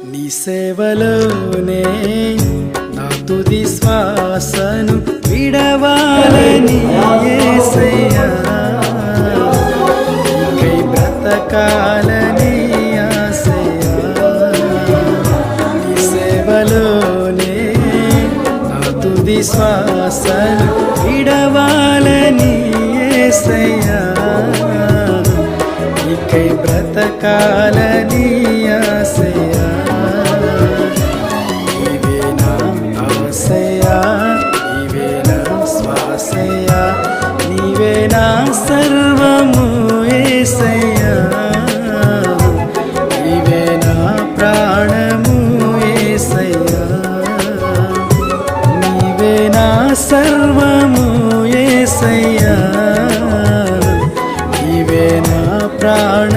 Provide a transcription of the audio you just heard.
నీ సేవలోనే నా తుది శ్వాసను విడవాలని యేసయ్యా, నీకై బ్రతకాలని ఆశయ్యా. నీ సేవలోనే నా తుది శ్వాసను విడవాలని యేసయ్యా, నీకై బ్రతకాలని ఆశయ్యా. నీవే నా ఆశయ్యా, నీవే నా శ్వాసయ్యా, నీవే నా సర్వము యేసయ్యా, నీవే నా ప్రాణము యేసయ్యా, నీవే నా సర్వము యేసయ్యా, నీవే నా ప్రాణ